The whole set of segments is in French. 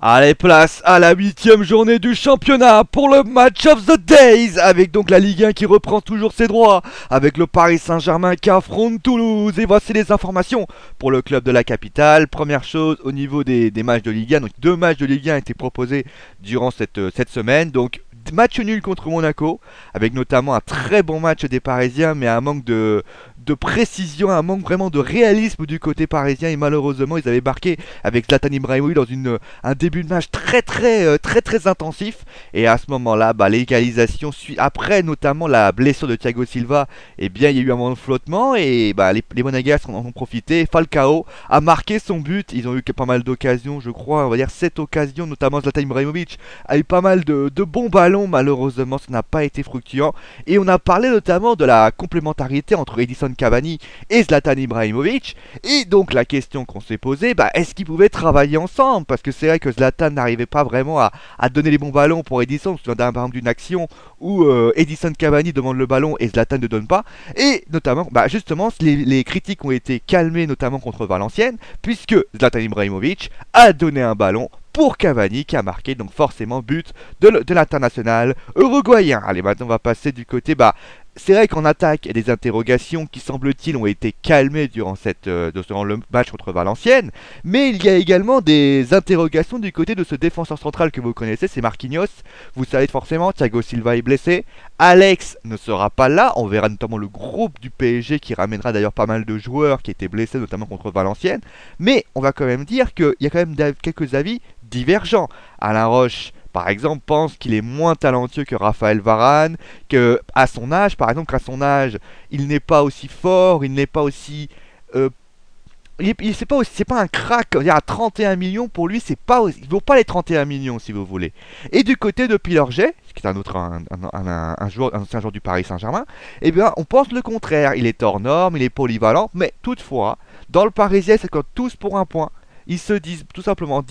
Allez, place à la 8e journée du championnat pour le Match of the Days, avec donc la Ligue 1 qui reprend toujours ses droits, avec le Paris Saint-Germain qui affronte Toulouse. Et voici les informations pour le club de la capitale. Première chose, au niveau des matchs de Ligue 1, donc 2 matchs de Ligue 1 ont été proposés durant cette semaine. Donc match nul contre Monaco, avec notamment un très bon match des Parisiens, mais un manque de précision, un manque vraiment de réalisme du côté parisien. Et malheureusement, ils avaient marqué avec Zlatan Ibrahimovic dans un début de match très intensif. Et à ce moment-là, l'égalisation suit après notamment la blessure de Thiago Silva. Et bien, il y a eu un moment de flottement et les Monégasques en ont profité. Falcao a marqué son but. Ils ont eu pas mal d'occasions, je crois, on va dire 7 occasions, notamment Zlatan Ibrahimovic a eu pas mal de bons ballons. Malheureusement, ça n'a pas été fructueux. Et on a parlé notamment de la complémentarité entre Edison Cavani et Zlatan Ibrahimovic. Et donc la question qu'on s'est posée, est-ce qu'ils pouvaient travailler ensemble? Parce que c'est vrai que Zlatan n'arrivait pas vraiment à donner les bons ballons pour Edison. Je me souviens par exemple d'une action où Edison Cavani demande le ballon et Zlatan ne donne pas. Et notamment, justement, les critiques ont été calmées, notamment contre Valenciennes, puisque Zlatan Ibrahimovic a donné un ballon pour Cavani qui a marqué donc forcément but de l'international uruguayen. Allez, maintenant on va passer du côté c'est vrai qu'en attaque, il y a des interrogations qui, semble-t-il, ont été calmées durant le match contre Valenciennes. Mais il y a également des interrogations du côté de ce défenseur central que vous connaissez, c'est Marquinhos. Vous savez forcément, Thiago Silva est blessé. Alex ne sera pas là. On verra notamment le groupe du PSG qui ramènera d'ailleurs pas mal de joueurs qui étaient blessés, notamment contre Valenciennes. Mais on va quand même dire qu'il y a quand même quelques avis divergents. Alain Roche, par exemple, pense qu'il est moins talentueux que Raphaël Varane, que à son âge, par exemple, qu'à son âge, il n'est pas aussi fort, il n'est pas aussi c'est pas un crack. À 31 millions pour lui, il vaut pas les 31 millions si vous voulez. Et du côté de Pilorget, qui est un ancien joueur du Paris Saint-Germain, eh bien on pense le contraire. Il est hors norme, il est polyvalent, mais toutefois, dans le Parisien, c'est comme tous pour un point. Ils se disent tout simplement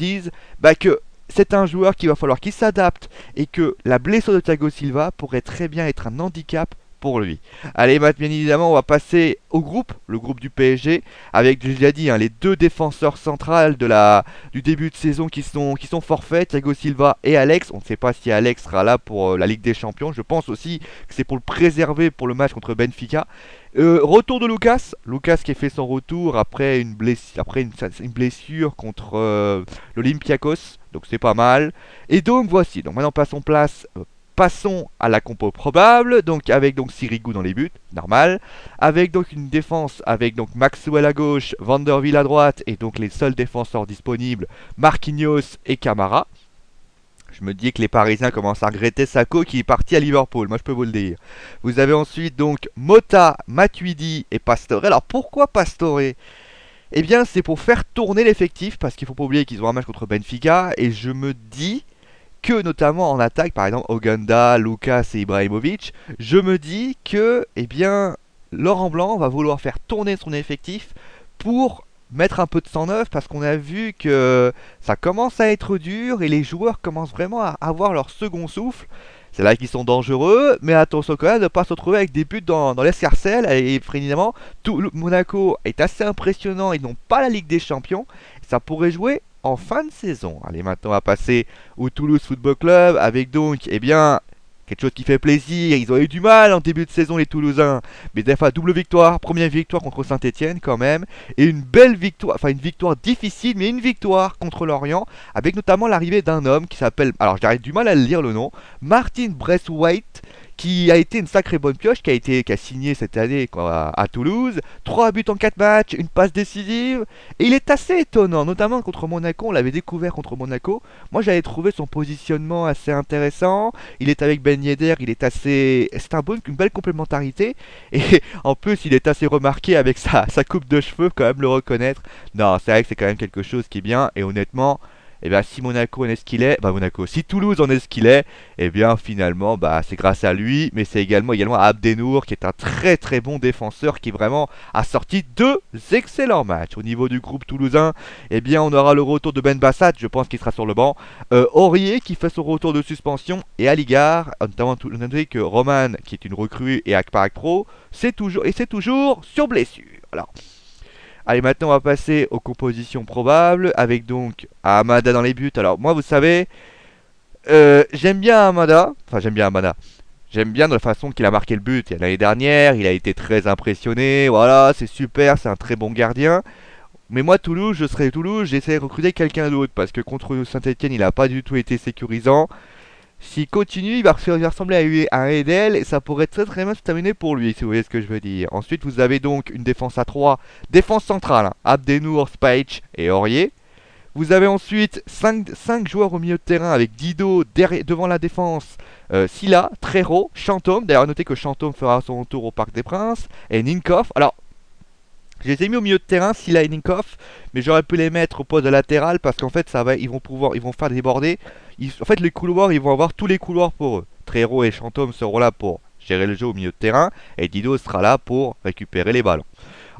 que c'est un joueur qu'il va falloir qu'il s'adapte et que la blessure de Thiago Silva pourrait très bien être un handicap pour lui. Allez, Matt, bien évidemment, on va passer au groupe, le groupe du PSG, avec, je l'ai dit, les 2 défenseurs centrales du début de saison qui sont forfaits, Thiago Silva et Alex. On ne sait pas si Alex sera là pour la Ligue des Champions. Je pense aussi que c'est pour le préserver pour le match contre Benfica. Retour de Lucas qui a fait son retour après une blessure contre l'Olympiakos, donc c'est pas mal. Et donc voici, donc maintenant passons à la compo probable, donc avec Sirigu dans les buts, normal, avec donc une défense avec donc Maxwell à gauche, Vanderville à droite et donc les seuls défenseurs disponibles, Marquinhos et Camara. Je me dis que les Parisiens commencent à regretter Sakho qui est parti à Liverpool, moi je peux vous le dire. Vous avez ensuite donc Mota, Matuidi et Pastore. Alors pourquoi Pastore? Eh bien c'est pour faire tourner l'effectif, parce qu'il faut pas oublier qu'ils ont un match contre Benfica, et je me dis que notamment en attaque, par exemple Oganda, Lucas et Ibrahimovic, je me dis que Laurent Blanc va vouloir faire tourner son effectif pour mettre un peu de sang neuf, parce qu'on a vu que ça commence à être dur et les joueurs commencent vraiment à avoir leur second souffle. C'est là qu'ils sont dangereux, mais attention quand même de ne pas se retrouver avec des buts dans l'escarcelle. Et évidemment, Monaco est assez impressionnant, ils n'ont pas la Ligue des Champions. Ça pourrait jouer en fin de saison. Allez, maintenant on va passer au Toulouse Football Club avec donc, quelque chose qui fait plaisir. Ils ont eu du mal en début de saison les Toulousains, mais des fois double victoire, première victoire contre Saint-Etienne quand même, et une belle victoire, enfin une victoire difficile, mais une victoire contre Lorient, avec notamment l'arrivée d'un homme qui s'appelle, alors j'ai du mal à le lire le nom, Martin Braithwaite, qui a été une sacrée bonne pioche, qui a signé cette année à Toulouse. 3 buts en 4 matchs, une passe décisive. Et il est assez étonnant, notamment contre Monaco. On l'avait découvert contre Monaco. Moi, j'avais trouvé son positionnement assez intéressant. Il est avec Ben Yedder, c'est une belle complémentarité. Et en plus, il est assez remarqué avec sa coupe de cheveux, quand même le reconnaître. Non, c'est vrai que c'est quand même quelque chose qui est bien. Et honnêtement, si Monaco en est ce qu'il est, si Toulouse en est ce qu'il est, finalement, c'est grâce à lui, mais c'est également à Abdenour, qui est un très bon défenseur, qui vraiment a sorti 2 excellents matchs. Au niveau du groupe toulousain, on aura le retour de Ben Bassat, je pense qu'il sera sur le banc, Aurier qui fait son retour de suspension, et Aligar, notamment noter que Roman, qui est une recrue, et Akparak Pro, c'est toujours sur blessure. Alors, Allez, maintenant on va passer aux compositions probables, avec donc Hamada dans les buts. Alors moi vous savez, j'aime bien Hamada, enfin j'aime bien Hamada. J'aime bien de la façon qu'il a marqué le but. L'année dernière, il a été très impressionné. Voilà, c'est super, c'est un très bon gardien. Mais moi, Toulouse, je serais Toulouse, j'essaie de recruter quelqu'un d'autre. Parce que contre Saint-Etienne, il n'a pas du tout été sécurisant. S'il continue, il va ressembler à un Edel. Et ça pourrait très très bien se terminer pour lui, si vous voyez ce que je veux dire. Ensuite, vous avez donc une défense à 3. Défense centrale, hein. Abdenour, Spaich et Aurier. Vous avez ensuite 5 joueurs au milieu de terrain avec Dido devant la défense, Silla, Trero, Chantôme. D'ailleurs, notez que Chantôme fera son tour au Parc des Princes. Et Ninkov. Alors, je les ai mis au milieu de terrain, Silla et Ninkov, mais j'aurais pu les mettre au poste de latéral parce qu'en fait, ils vont faire déborder. En fait, les couloirs, ils vont avoir tous les couloirs pour eux. Trero et Chantôme seront là pour gérer le jeu au milieu de terrain et Dido sera là pour récupérer les ballons.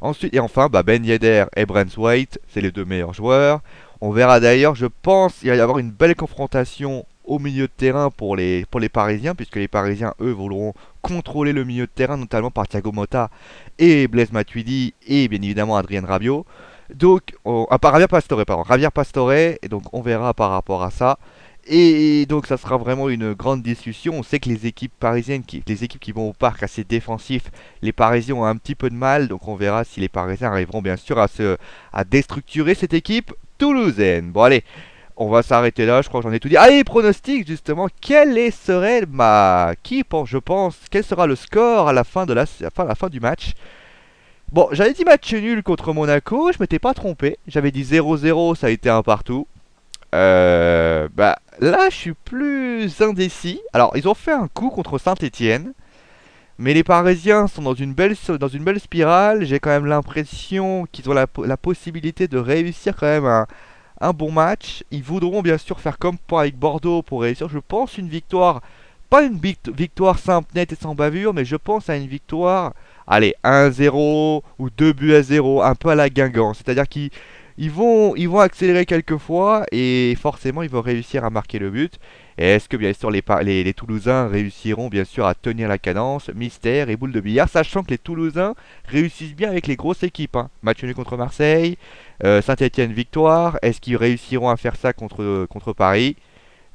Ensuite et enfin, Ben Yedder et Brent White, c'est les deux meilleurs joueurs. On verra d'ailleurs, je pense qu'il va y avoir une belle confrontation au milieu de terrain pour les Parisiens, puisque les Parisiens, eux, voudront contrôler le milieu de terrain, notamment par Thiago Motta et Blaise Matuidi, et bien évidemment Adrien Rabiot. Donc, par Javier Pastore, pardon, Javier Pastore, et donc on verra par rapport à ça. Et donc ça sera vraiment une grande discussion. On sait que les équipes parisiennes, les équipes qui vont au parc assez défensifs, les Parisiens ont un petit peu de mal. Donc on verra si les Parisiens arriveront bien sûr à déstructurer cette équipe toulousaine. Bon allez, on va s'arrêter là, je crois que j'en ai tout dit. Allez, pronostic justement, serait je pense, quel sera le score à la fin du match? Bon, j'avais dit match nul contre Monaco, je m'étais pas trompé. J'avais dit 0-0, ça a été un partout. Là, je suis plus indécis. Alors, ils ont fait un coup contre Saint-Etienne. Mais les Parisiens sont dans une belle spirale. J'ai quand même l'impression qu'ils ont la possibilité de réussir quand même un bon match. Ils voudront bien sûr faire comme avec Bordeaux pour réussir. Je pense une victoire, pas une victoire simple, nette et sans bavure, mais je pense à une victoire, allez, 1-0 ou 2 buts à 0, un peu à la Guingamp. C'est-à-dire qu'ils vont accélérer quelques fois et forcément ils vont réussir à marquer le but. Et est-ce que bien sûr les Toulousains réussiront bien sûr à tenir la cadence? Mystère et boule de billard, sachant que les Toulousains réussissent bien avec les grosses équipes, hein. Match nul contre Marseille, Saint-Etienne victoire. Est-ce qu'ils réussiront à faire ça contre Paris?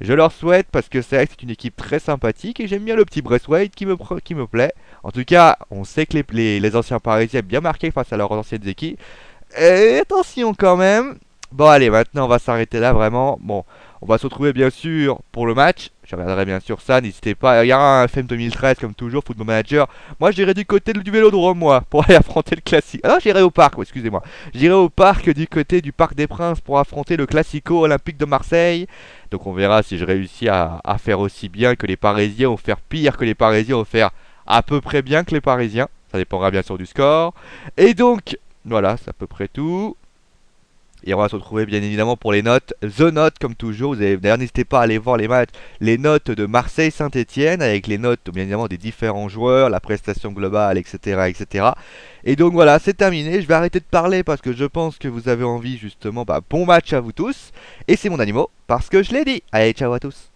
Je leur souhaite parce que c'est vrai que c'est une équipe très sympathique et j'aime bien le petit Braithwaite qui me plaît. En tout cas, on sait que les anciens Parisiens aiment bien marquer face à leurs anciennes équipes. Et attention quand même. Bon allez, maintenant on va s'arrêter là vraiment. Bon, on va se retrouver bien sûr pour le match. Je regarderai bien sûr ça, n'hésitez pas. Il y aura un FM 2013 comme toujours, Football Manager. Moi j'irai du côté du Vélodrome moi, pour aller affronter le classique. Ah non, j'irai au parc, excusez-moi. J'irai au parc du côté du Parc des Princes pour affronter le Classico Olympique de Marseille. Donc on verra si je réussis à faire aussi bien que les Parisiens ou faire pire que les Parisiens ou faire à peu près bien que les Parisiens. Ça dépendra bien sûr du score. Et donc, voilà, c'est à peu près tout. Et on va se retrouver bien évidemment pour les notes. The Note comme toujours. D'ailleurs, n'hésitez pas à aller voir les matchs, les notes de Marseille-Saint-Etienne avec les notes bien évidemment des différents joueurs, la prestation globale, etc. etc. Et donc voilà, c'est terminé. Je vais arrêter de parler parce que je pense que vous avez envie justement. Bon match à vous tous. Et c'est mon animaux parce que je l'ai dit. Allez, ciao à tous.